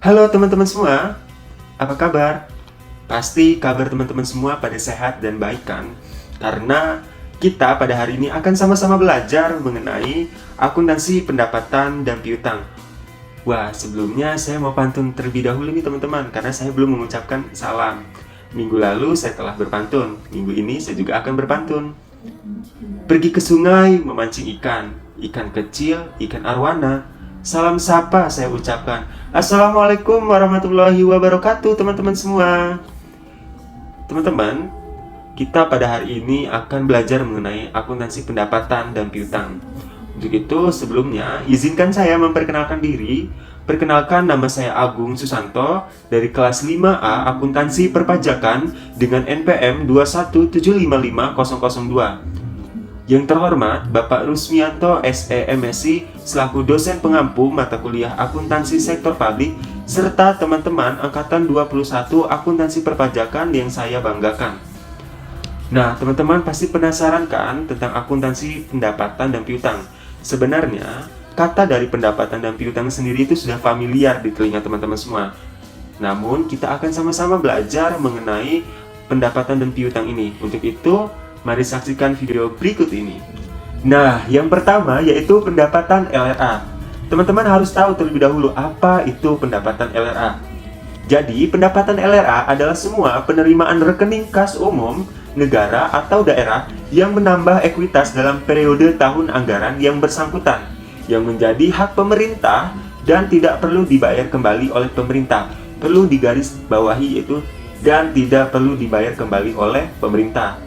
Halo teman-teman semua, apa kabar? Pasti kabar teman-teman semua pada sehat dan baik kan? Karena kita pada hari ini akan sama-sama belajar mengenai akuntansi pendapatan dan piutang. Wah, sebelumnya saya mau pantun terlebih dahulu nih teman-teman, karena saya belum mengucapkan salam. Minggu lalu saya telah berpantun, minggu ini saya juga akan berpantun. Pergi ke sungai memancing ikan, ikan kecil, ikan arwana. Salam sapa saya ucapkan. Assalamualaikum warahmatullahi wabarakatuh teman-teman semua. Teman-teman, kita pada hari ini akan belajar mengenai akuntansi pendapatan dan piutang. Untuk itu sebelumnya izinkan saya memperkenalkan diri. Perkenalkan, nama saya Agung Susanto dari kelas 5A Akuntansi Perpajakan dengan NPM 217550002. Yang terhormat Bapak Rusmianto SE MSc selaku dosen pengampu mata kuliah akuntansi sektor publik serta teman-teman angkatan 21 akuntansi perpajakan yang saya banggakan. Nah, teman-teman pasti penasaran kan tentang akuntansi pendapatan dan piutang. Sebenarnya, kata dari pendapatan dan piutang sendiri itu sudah familiar di telinga teman-teman semua. Namun, kita akan sama-sama belajar mengenai pendapatan dan piutang ini. Untuk itu, mari saksikan video berikut ini. Nah, yang pertama yaitu pendapatan LRA. Teman-teman harus tahu terlebih dahulu apa itu pendapatan LRA. Jadi, pendapatan LRA adalah semua penerimaan rekening kas umum, negara atau daerah yang menambah ekuitas dalam periode tahun anggaran yang bersangkutan, yang menjadi hak pemerintah dan tidak perlu dibayar kembali oleh pemerintah. Perlu digarisbawahi yaitu dan tidak perlu dibayar kembali oleh pemerintah.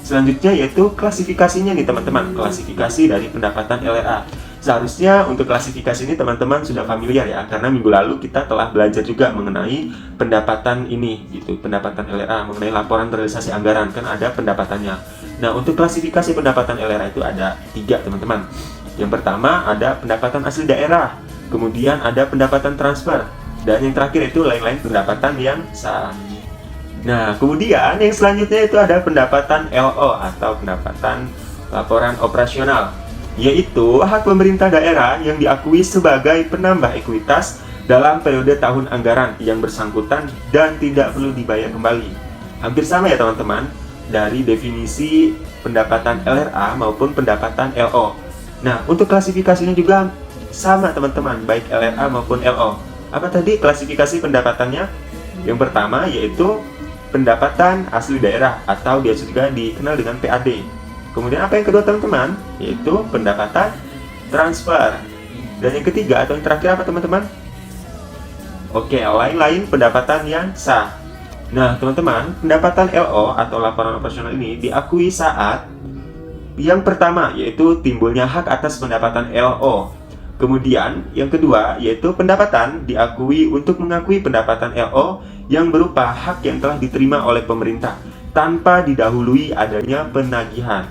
Selanjutnya yaitu klasifikasinya nih teman-teman, klasifikasi dari pendapatan LRA. Seharusnya untuk klasifikasi ini teman-teman sudah familiar ya, karena minggu lalu kita telah belajar juga mengenai pendapatan ini, gitu, pendapatan LRA, mengenai laporan realisasi anggaran, kan ada pendapatannya. Nah, untuk klasifikasi pendapatan LRA itu ada 3 teman-teman. Yang pertama ada pendapatan asli daerah, kemudian ada pendapatan transfer, dan yang terakhir itu lain-lain pendapatan yang sah. Nah, kemudian yang selanjutnya itu ada pendapatan LO atau pendapatan laporan operasional, yaitu hak pemerintah daerah yang diakui sebagai penambah ekuitas dalam periode tahun anggaran yang bersangkutan dan tidak perlu dibayar kembali. Hampir sama ya teman-teman, dari definisi pendapatan LRA maupun pendapatan LO. Nah, untuk klasifikasinya juga sama teman-teman, baik LRA maupun LO. Apa tadi klasifikasi pendapatannya? Yang pertama yaitu pendapatan asli daerah atau biasa juga dikenal dengan PAD. Kemudian apa yang kedua teman-teman? Yaitu pendapatan transfer. Dan yang ketiga atau yang terakhir apa teman-teman? Oke, lain-lain pendapatan yang sah. Nah teman-teman, pendapatan LO atau laporan operasional ini diakui saat yang pertama yaitu timbulnya hak atas pendapatan LO. Kemudian yang kedua yaitu pendapatan diakui untuk mengakui pendapatan LO yang berupa hak yang telah diterima oleh pemerintah tanpa didahului adanya penagihan.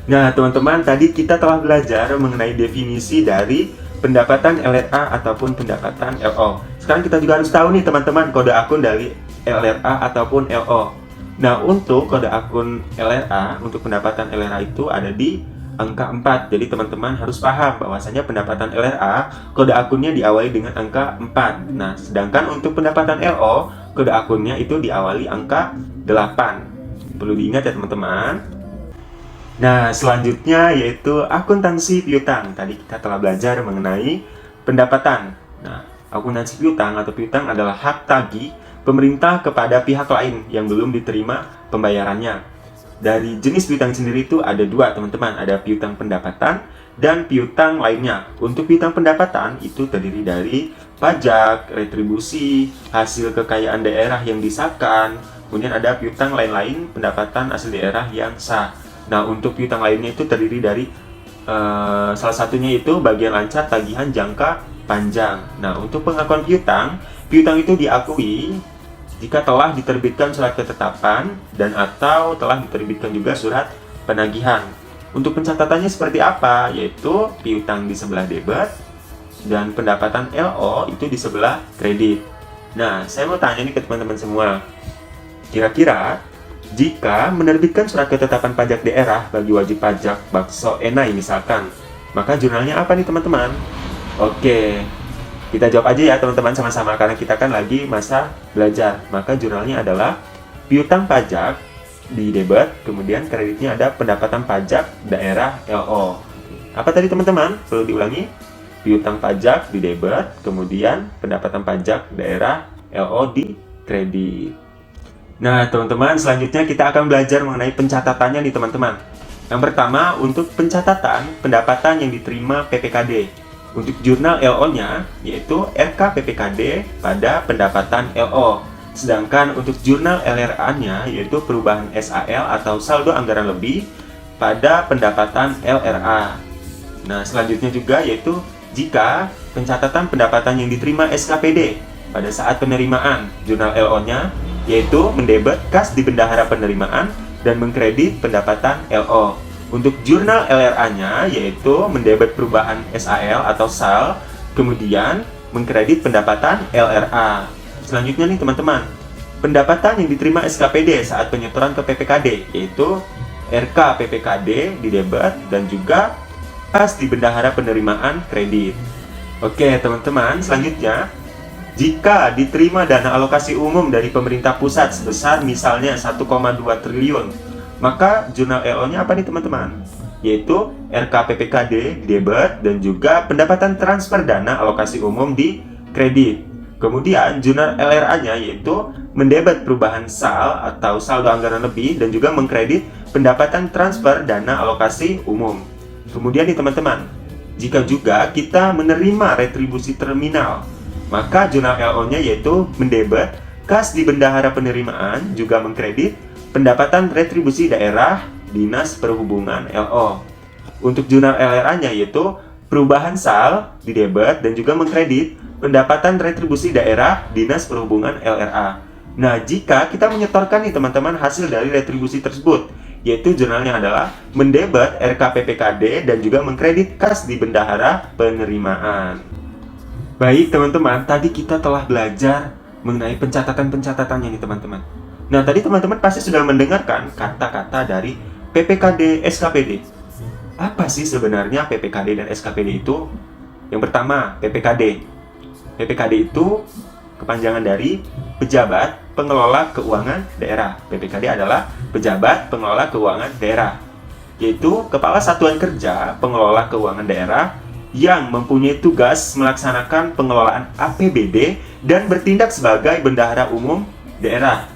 Nah teman-teman, tadi kita telah belajar mengenai definisi dari pendapatan LRA ataupun pendapatan LO. Sekarang kita juga harus tahu nih teman-teman kode akun dari LRA ataupun LO. Nah untuk kode akun LRA, untuk pendapatan LRA itu ada di angka 4. Jadi teman-teman harus paham bahwasanya pendapatan LRA kode akunnya diawali dengan angka 4. Nah, sedangkan untuk pendapatan LO kode akunnya itu diawali angka 8. Perlu diingat ya teman-teman. Nah, selanjutnya yaitu akuntansi piutang. Tadi kita telah belajar mengenai pendapatan. Nah, akuntansi piutang atau piutang adalah hak tagih pemerintah kepada pihak lain yang belum diterima pembayarannya. Dari jenis piutang sendiri itu ada 2 teman-teman, ada piutang pendapatan dan piutang lainnya. Untuk piutang pendapatan itu terdiri dari pajak, retribusi, hasil kekayaan daerah yang disahkan, kemudian ada piutang lain-lain pendapatan asli daerah yang sah. Nah untuk piutang lainnya itu terdiri dari salah satunya itu bagian lancar tagihan jangka panjang. Nah untuk pengakuan piutang, piutang itu diakui jika telah diterbitkan surat ketetapan dan atau telah diterbitkan juga surat penagihan. Untuk pencatatannya seperti apa? Yaitu piutang di sebelah debit dan pendapatan LO itu di sebelah kredit. Nah, saya mau tanya nih ke teman-teman semua. Kira-kira jika menerbitkan surat ketetapan pajak daerah bagi wajib pajak bakso enai misalkan, maka jurnalnya apa nih teman-teman? Oke, Kita jawab aja ya teman-teman sama-sama karena kita kan lagi masa belajar. Maka jurnalnya adalah piutang pajak di debit, kemudian kreditnya ada pendapatan pajak daerah LO. Apa tadi teman-teman? Perlu diulangi. Piutang pajak di debit, kemudian pendapatan pajak daerah LO di kredit. Nah teman-teman, selanjutnya kita akan belajar mengenai pencatatannya nih teman-teman. Yang pertama, untuk pencatatan pendapatan yang diterima PPKD. Untuk jurnal LO-nya, yaitu RK PPKD pada pendapatan LO. Sedangkan untuk jurnal LRA-nya, yaitu perubahan SAL atau saldo anggaran lebih pada pendapatan LRA. Nah, selanjutnya juga yaitu jika pencatatan pendapatan yang diterima SKPD pada saat penerimaan jurnal LO-nya, yaitu mendebet kas di bendahara penerimaan dan mengkredit pendapatan LO. Untuk jurnal LRA-nya yaitu mendebet perubahan SAL atau SAL, kemudian mengkredit pendapatan LRA. Selanjutnya nih teman-teman, pendapatan yang diterima SKPD saat penyetoran ke PPKD yaitu RK PPKD di debit dan juga kas di bendahara penerimaan kredit. Oke teman-teman, selanjutnya jika diterima dana alokasi umum dari pemerintah pusat sebesar misalnya 1,2 triliun, maka jurnal LO-nya apa nih teman-teman? Yaitu RK PPKD di debit dan juga pendapatan transfer dana alokasi umum di kredit. Kemudian jurnal LRA-nya yaitu mendebet perubahan SAL atau saldo anggaran lebih dan juga mengkredit pendapatan transfer dana alokasi umum. Kemudian nih teman-teman, jika juga kita menerima retribusi terminal, maka jurnal LO-nya yaitu mendebet kas di bendahara penerimaan juga mengkredit pendapatan retribusi daerah Dinas Perhubungan LO. Untuk jurnal LRA-nya yaitu perubahan SAL di debit dan juga mengkredit pendapatan retribusi daerah Dinas Perhubungan LRA. Nah, jika kita menyetorkan nih teman-teman hasil dari retribusi tersebut, yaitu jurnalnya adalah mendebet RK PPKD dan juga mengkredit kas di bendahara penerimaan. Baik teman-teman, tadi kita telah belajar mengenai pencatatan-pencatatannya nih teman-teman. Nah, tadi teman-teman pasti sudah mendengarkan kata-kata dari PPKD, SKPD. Apa sih sebenarnya PPKD dan SKPD itu? Yang pertama, PPKD. PPKD itu kepanjangan dari Pejabat Pengelola Keuangan Daerah. PPKD adalah Pejabat Pengelola Keuangan Daerah, yaitu Kepala Satuan Kerja Pengelola Keuangan Daerah yang mempunyai tugas melaksanakan pengelolaan APBD dan bertindak sebagai bendahara umum daerah.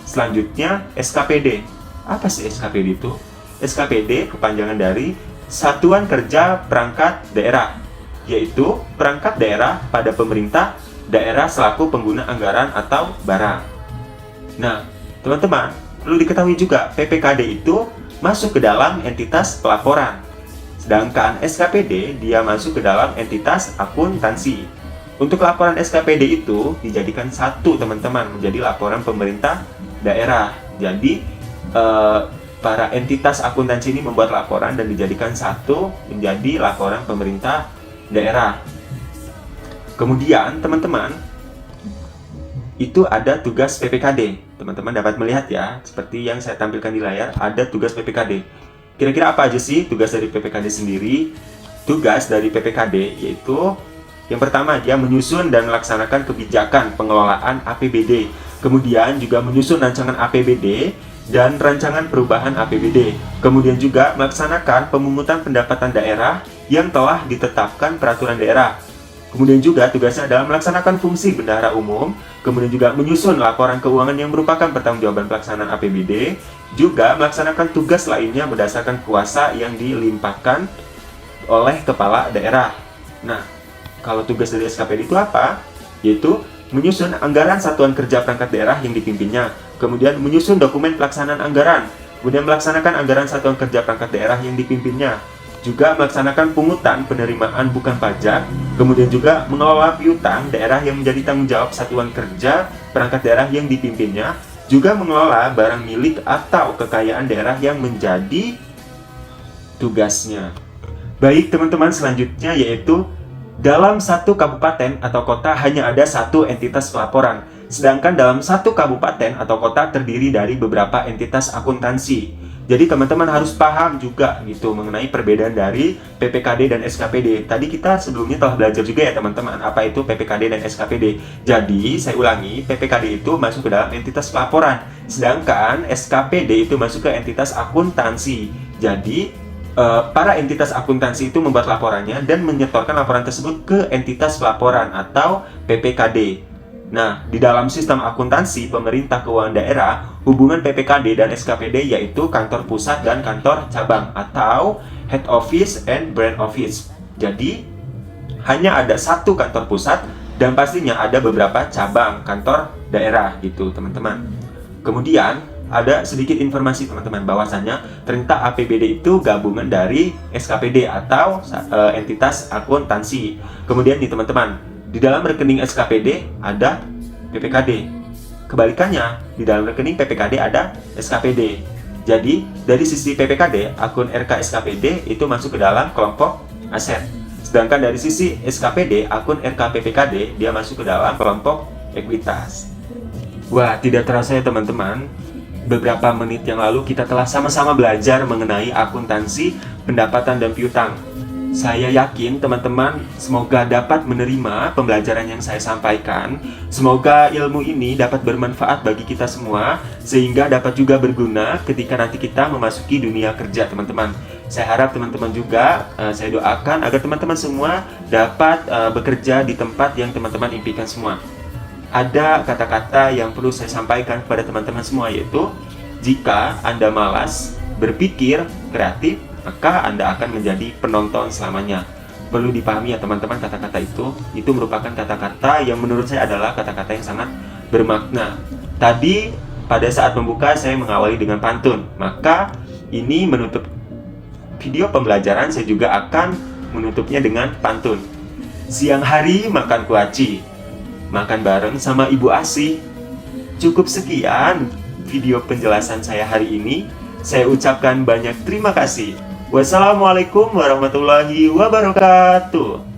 Selanjutnya, SKPD. Apa sih SKPD itu? SKPD kepanjangan dari Satuan Kerja Perangkat Daerah, yaitu perangkat daerah pada pemerintah daerah selaku pengguna anggaran atau barang. Nah, teman-teman, perlu diketahui juga PPKD itu masuk ke dalam entitas pelaporan. Sedangkan SKPD dia masuk ke dalam entitas akuntansi. Untuk laporan SKPD itu dijadikan satu teman-teman menjadi laporan pemerintah daerah. Jadi para entitas akuntansi ini membuat laporan dan dijadikan satu menjadi laporan pemerintah daerah. Kemudian teman-teman, itu ada tugas PPKD. Teman-teman dapat melihat ya, seperti yang saya tampilkan di layar, ada tugas PPKD. Kira-kira apa aja sih tugas dari PPKD sendiri? Tugas dari PPKD yaitu yang pertama, dia menyusun dan melaksanakan kebijakan pengelolaan APBD. Kemudian juga menyusun rancangan APBD dan rancangan perubahan APBD. Kemudian juga melaksanakan pemungutan pendapatan daerah yang telah ditetapkan peraturan daerah. Kemudian juga tugasnya adalah melaksanakan fungsi bendahara umum. Kemudian juga menyusun laporan keuangan yang merupakan pertanggungjawaban pelaksanaan APBD. Juga melaksanakan tugas lainnya berdasarkan kuasa yang dilimpahkan oleh kepala daerah. Nah, kalau tugas dari SKPD itu apa? Yaitu menyusun anggaran satuan kerja perangkat daerah yang dipimpinnya, kemudian menyusun dokumen pelaksanaan anggaran, kemudian melaksanakan anggaran satuan kerja perangkat daerah yang dipimpinnya, juga melaksanakan pungutan penerimaan bukan pajak, kemudian juga mengelola piutang daerah yang menjadi tanggung jawab satuan kerja perangkat daerah yang dipimpinnya, juga mengelola barang milik atau kekayaan daerah yang menjadi tugasnya. Baik teman-teman, selanjutnya yaitu dalam satu kabupaten atau kota hanya ada satu entitas pelaporan, sedangkan dalam satu kabupaten atau kota terdiri dari beberapa entitas akuntansi. Jadi teman-teman harus paham juga gitu mengenai perbedaan dari PPKD dan SKPD. Tadi kita sebelumnya telah belajar juga ya teman-teman, apa itu PPKD dan SKPD. Jadi saya ulangi, PPKD itu masuk ke dalam entitas pelaporan, sedangkan SKPD itu masuk ke entitas akuntansi. Jadi para entitas akuntansi itu membuat laporannya dan menyetorkan laporan tersebut ke entitas pelaporan atau PPKD. Nah, di dalam sistem akuntansi pemerintah keuangan daerah, hubungan PPKD dan SKPD yaitu kantor pusat dan kantor cabang atau head office and branch office. Jadi, hanya ada satu kantor pusat dan pastinya ada beberapa cabang kantor daerah gitu, teman-teman. Kemudian, ada sedikit informasi teman-teman bahwasannya ternyata APBD itu gabungan dari SKPD atau entitas akuntansi. Kemudian nih teman-teman, di dalam rekening SKPD ada PPKD. Kebalikannya, di dalam rekening PPKD ada SKPD. Jadi, dari sisi PPKD, akun RK SKPD itu masuk ke dalam kelompok aset. Sedangkan dari sisi SKPD, akun RK PPKD, dia masuk ke dalam kelompok ekuitas. Wah, tidak terasa ya teman-teman, beberapa menit yang lalu kita telah sama-sama belajar mengenai akuntansi, pendapatan, dan piutang. Saya yakin teman-teman semoga dapat menerima pembelajaran yang saya sampaikan. Semoga ilmu ini dapat bermanfaat bagi kita semua, sehingga dapat juga berguna ketika nanti kita memasuki dunia kerja teman-teman. Saya harap teman-teman juga, saya doakan agar teman-teman semua dapat bekerja di tempat yang teman-teman impikan semua. Ada kata-kata yang perlu saya sampaikan kepada teman-teman semua, yaitu jika Anda malas berpikir kreatif, maka Anda akan menjadi penonton selamanya. Perlu dipahami ya teman-teman, kata-kata itu merupakan kata-kata yang menurut saya adalah kata-kata yang sangat bermakna. Tadi pada saat membuka saya mengawali dengan pantun, maka ini menutup video pembelajaran saya juga akan menutupnya dengan pantun. Siang hari makan kuaci, makan bareng sama Ibu Asih. Cukup sekian video penjelasan saya hari ini. Saya ucapkan banyak terima kasih. Wassalamualaikum warahmatullahi wabarakatuh.